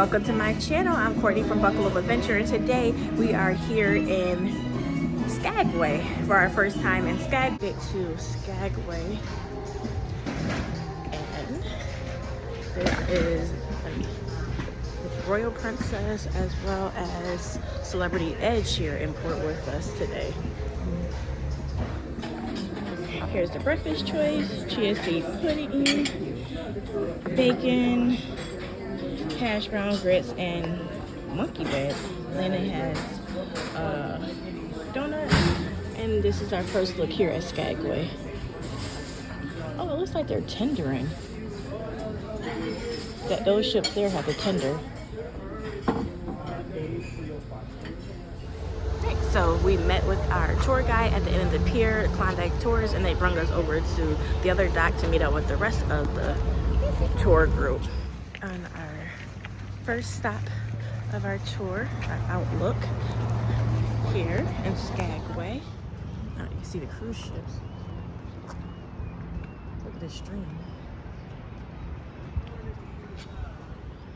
welcome to my channel. I'm Courtney from Buckle Up Adventure, and today we are here in Skagway for our first time in Skagway. To Skagway, and there is a Royal Princess as well as Celebrity Edge here in Port with us today. Here's the breakfast choice: chia seed pudding, bacon, hash brown grits, and monkey bread. Then it has donut, and this is our first look here at Skagway. Oh, it looks like they're tendering. Those ships there have a tender. So we met with our tour guide at the end of the pier, Klondike Tours, and they brought us over to the other dock to meet up with the rest of the tour group. On our first stop of our tour, our outlook here in Skagway. Oh, you can see the cruise ships. Look at this stream.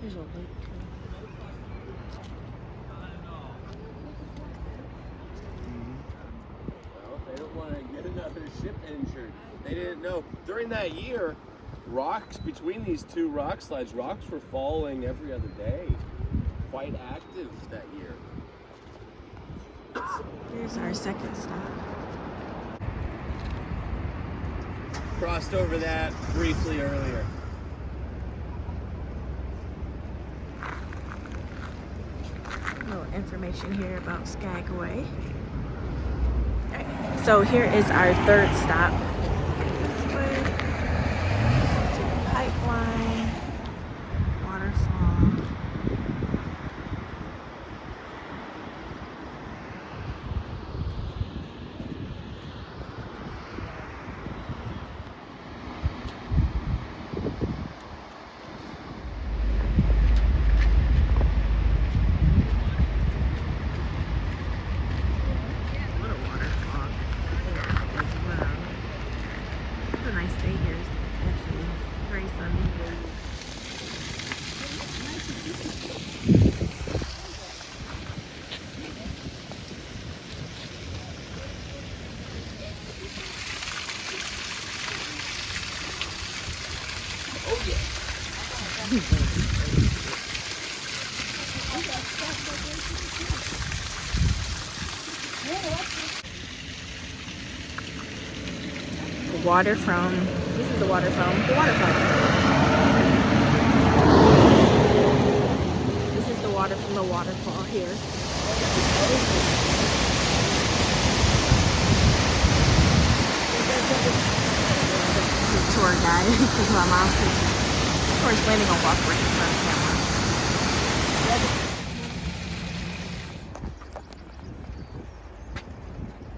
There's a lake. Another ship injured. They didn't know. During that year, rocks between these two rock slides, rocks were falling every other day. Quite active that year. Here's our second stop. Crossed over that briefly earlier. A little information here about Skagway. So here is our third stop. This way. See the pipeline, waterfall. The water from, this is the water from the waterfall. This is the water from the waterfall here. The tour guide, because my mom's of course planning on walk right in front of the camera.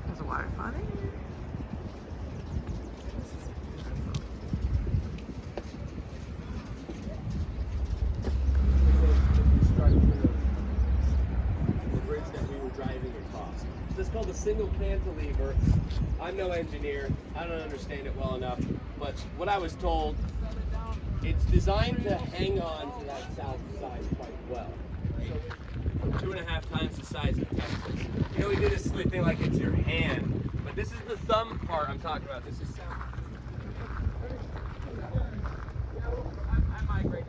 There's a waterfall there. It's called a single cantilever. I'm no engineer. I don't understand it well enough. But what I was told, it's designed to hang on to that south side quite well. So 2.5 times the size of Texas. You know, we do this silly thing like it's your hand, but this is the thumb part I'm talking about. This is I migrated.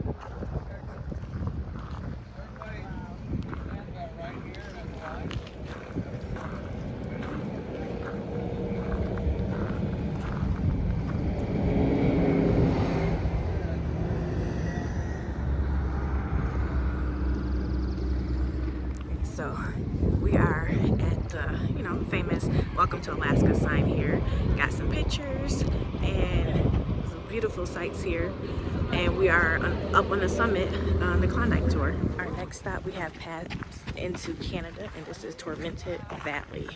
So we are at the, famous Welcome to Alaska sign here. Got some pictures and some beautiful sights here. And we are up on the summit on the Klondike tour. Our next stop, we have passed into Canada, and this is Tormented Valley.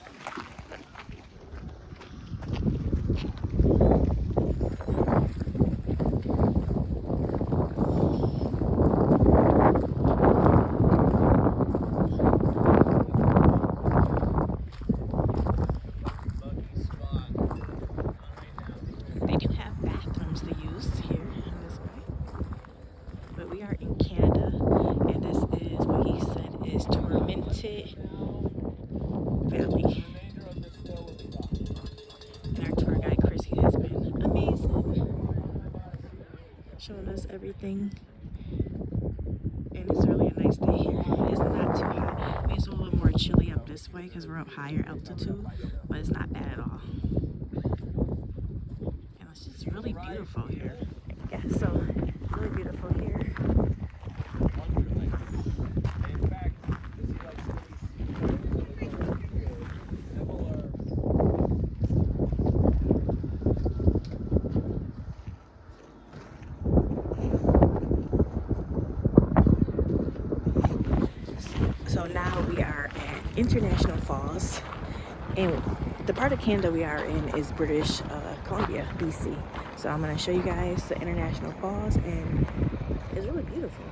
we are in Canada, and this showing us everything. And it's really a nice day here. It's not too hot. I mean, it's a little more chilly up this way because we're up higher altitude, but it's not bad at all. And it's just really beautiful here. Yeah, so really beautiful here. So now we are at International Falls, and the part of Canada we are in is British Columbia, BC. So I'm going to show you guys the International Falls, and it's really beautiful.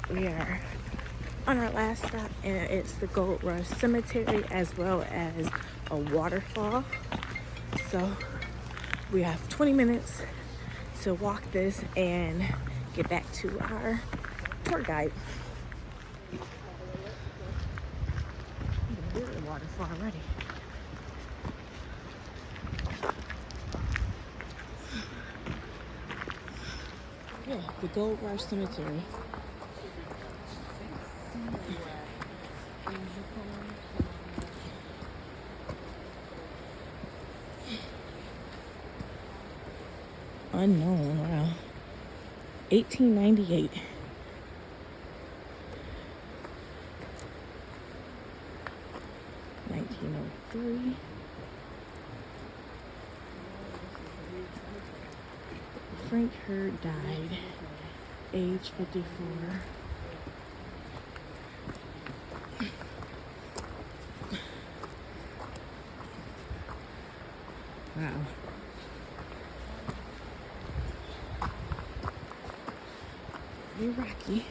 We are on our last stop, and it's the Gold Rush Cemetery as well as a waterfall. So we have 20 minutes to walk this and get back to our tour guide. There's a waterfall already. Yeah, the Gold Rush Cemetery. Unknown, wow. 1898. $1903. Frank Hurd died, age 54. Wow. Very rocky.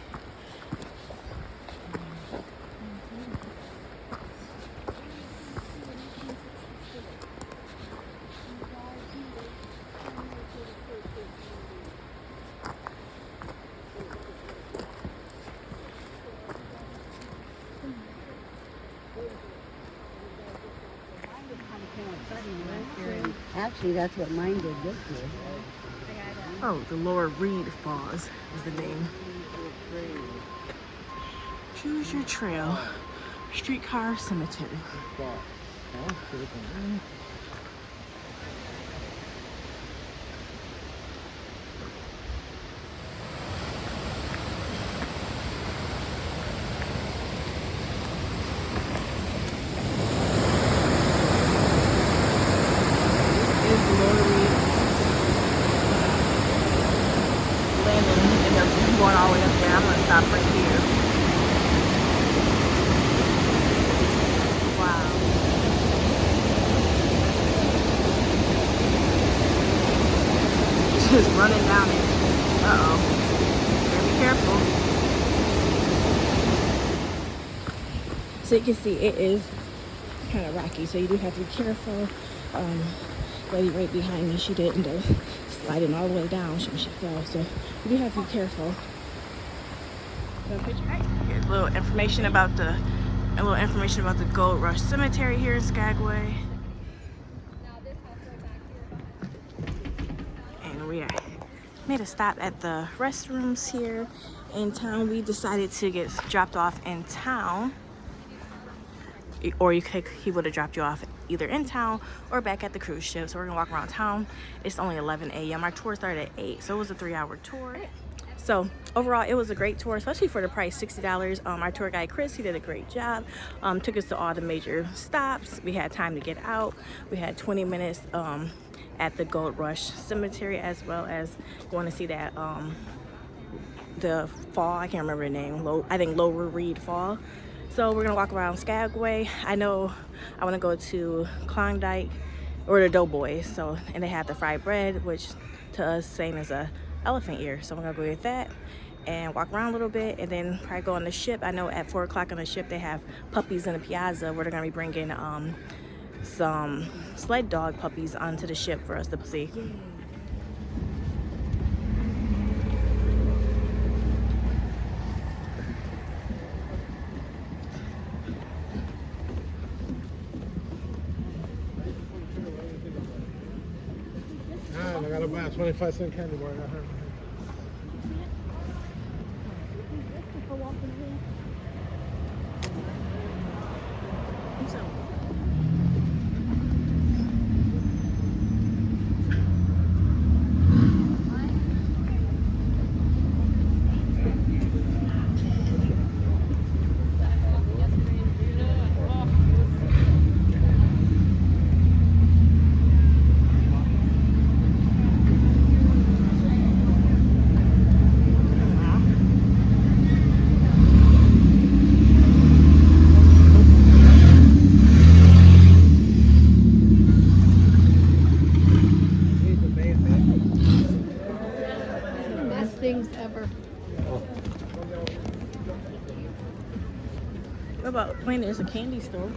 Actually, that's what mine did this year. Oh, the Lower Reed Falls is the name. Choose your trail. Streetcar Cemetery. Going all the way up there. I'm gonna stop right here. Wow. Just running down it. Uh-oh. Be careful. So you can see it is kind of rocky, so you do have to be careful. Lady right behind me, she did end up sliding all the way down. She fell, so you do have to be careful. Here's a little information about the Gold Rush Cemetery here in Skagway. And we made a stop at the restrooms here in town. We decided to get dropped off in town, or he would have dropped you off either in town or back at the cruise ship. So we're gonna walk around town. It's only 11 a.m. Our tour started at 8, so it was a 3-hour tour. So overall, it was a great tour, especially for the price, $60. Our tour guide, Chris, he did a great job. Took us to all the major stops. We had time to get out. We had 20 minutes at the Gold Rush Cemetery, as well as going to see that the fall. I can't remember the name. I think Lower Reed Fall. So we're gonna walk around Skagway. I know I want to go to Klondike or the Doughboys. So, and they have the fried bread, which to us same as a elephant ear. So we're gonna go get that and walk around a little bit, and then probably go on the ship. I know at 4 o'clock on the ship they have puppies in the piazza where they're gonna be bringing some sled dog puppies onto the ship for us to see. man, I gotta buy a 25-cent candy bar. I heard. Best things ever. What about when there's a candy store?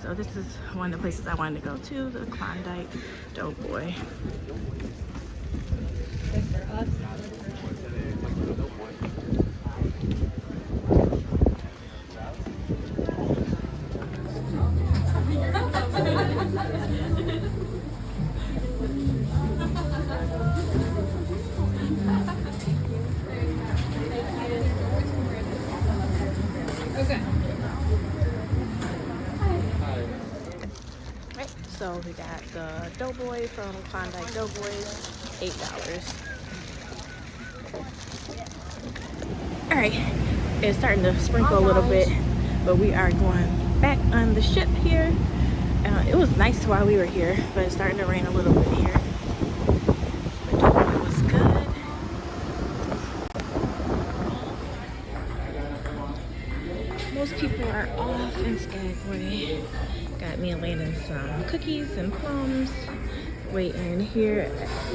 So this is one of the places I wanted to go to, the Klondike Doughboy. Good for us. Right, so we got the Doughboy from Klondike Doughboy, $8. All right, it's starting to sprinkle a little bit, but we are going back on the ship here. It was nice while we were here, but it's starting to rain a little bit here. But Doughboy was good. Most people are off in Skagway. Got me and Landon some cookies and plums. Waiting here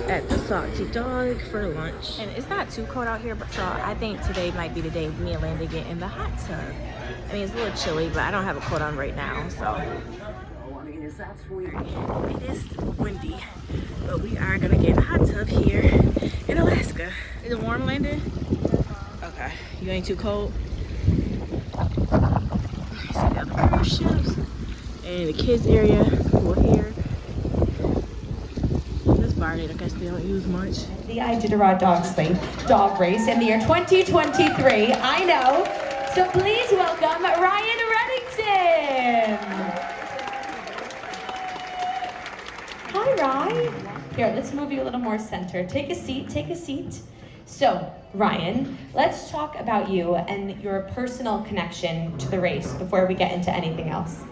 at the Salty Dog for lunch. And it's not too cold out here, but so I think today might be the day me and Landon get in the hot tub. I mean, it's a little chilly, but I don't have a coat on right now, so. It is windy, but we are gonna get in a hot tub here in Alaska. Is it warm, Landon? Okay, you ain't too cold? See the other cruise ships and the kids area over here. This bar, I guess they don't use much. The Iditarod dog race in the year 2023. I know. So please welcome Ryan Reddington. Hi, Ryan. Here, let's move you a little more center. Take a seat, take a seat. So, Ryan, let's talk about you and your personal connection to the race before we get into anything else.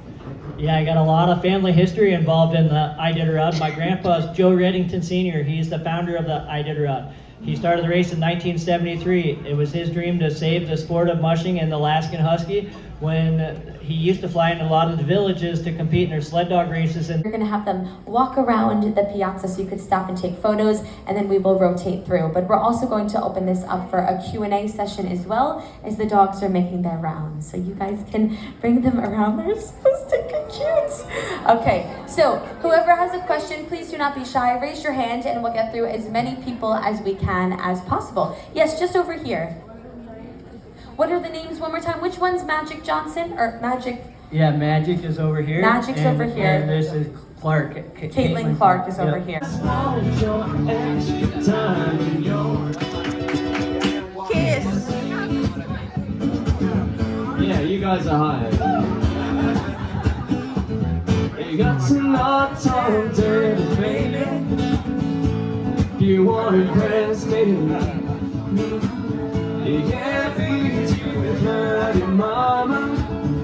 Yeah, I got a lot of family history involved in the Iditarod. My grandpa's Joe Reddington Sr. He's the founder of the Iditarod. He started the race in 1973. It was his dream to save the sport of mushing and the Alaskan Husky when he used to fly into a lot of the villages to compete in their sled dog races. And we're going to have them walk around the piazza so you could stop and take photos, and then we will rotate through. But we're also going to open this up for a Q&A session as well as the dogs are making their rounds. So you guys can bring them around. They're so stinking cute. Okay, so whoever has a question, please do not be shy. Raise your hand and we'll get through as many people as we can as possible. Yes, just over here. What are the names one more time? Which one's Magic Johnson or Magic? yeah, Magic is over here. Magic's over here. And this is Clark. Caitlin Clark is over here. Kiss. Yeah, you guys are high. You got some knots on dirty, baby. You want to impress me. You can't be too with your mama,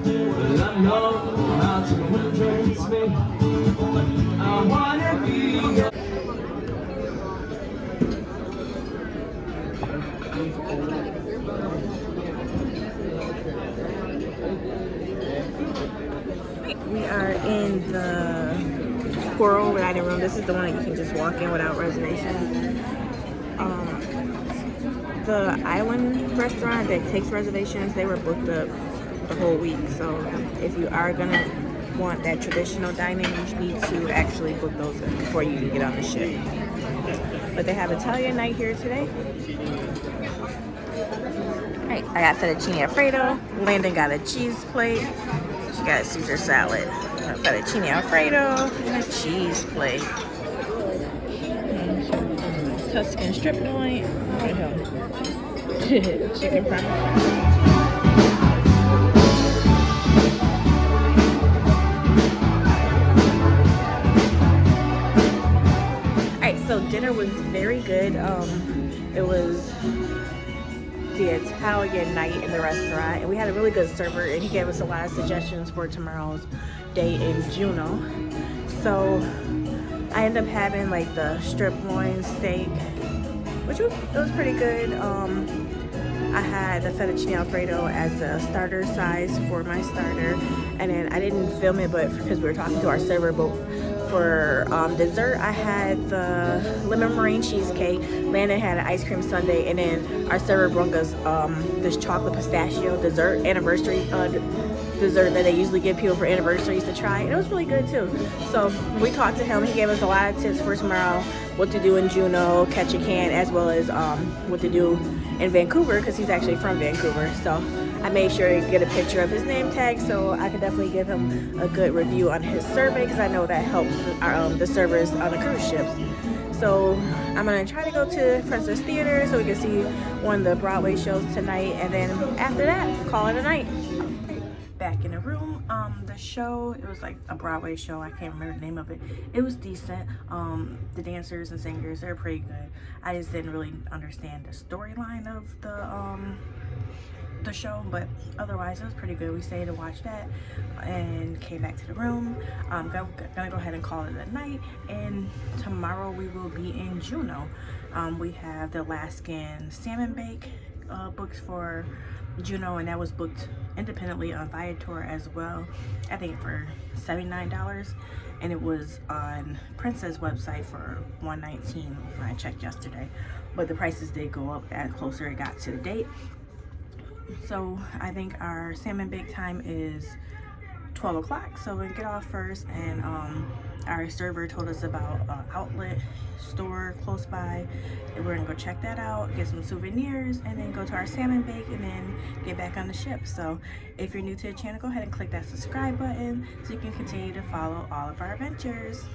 but I know how to impress me. I wanna be your We are in the Coral Dining Room. This is the one that you can just walk in without reservations. the island restaurant that takes reservations, they were booked up the whole week. So if you are gonna want that traditional dining, you need to actually book those before you can get on the ship. But they have Italian night here today. Alright, I got fettuccine alfredo. Landon got a cheese plate. She got a Caesar salad. Fettuccine alfredo and a cheese plate. Tuscan strip loin. What the hell? Chicken parmesan. So dinner was very good. It was the Italian night in the restaurant, and we had a really good server, and he gave us a lot of suggestions for tomorrow's day in Juneau. So I ended up having like the strip loin steak, which was pretty good. I had the fettuccine alfredo as a starter size for my starter, and then I didn't film it, but because we were talking to our server, but for dessert, I had the lemon meringue cheesecake. Landon had an ice cream sundae, and then our server brought us this chocolate pistachio dessert, anniversary dessert that they usually give people for anniversaries to try. And it was really good too. So we talked to him. He gave us a lot of tips for tomorrow, what to do in Juneau, Ketchikan, as well as what to do in Vancouver, because he's actually from Vancouver. So I made sure to get a picture of his name tag so I could definitely give him a good review on his survey, because I know that helps the servers on the cruise ships. So I'm gonna try to go to Princess Theater so we can see one of the Broadway shows tonight, and then after that, call it a night. Back in the room, the show, it was like a Broadway show. I can't remember the name of it. It was decent. The dancers and singers, they're pretty good. I just didn't really understand the storyline of the show, but otherwise it was pretty good. We stayed to watch that and came back to the room. Gonna go ahead and call it a night, and tomorrow we will be in Juneau. We have the Alaskan salmon bake booked for Juneau, and that was booked independently on Viator as well, I think for $79, and it was on Princess website for $119 when I checked yesterday, but the prices did go up as closer it got to the date. So I think our salmon bake time is 12 o'clock, so we'll get off first, and our server told us about an outlet store close by, and we're gonna go check that out, get some souvenirs, and then go to our salmon bake, and then get back on the ship. So if you're new to the channel, go ahead and click that subscribe button so you can continue to follow all of our adventures.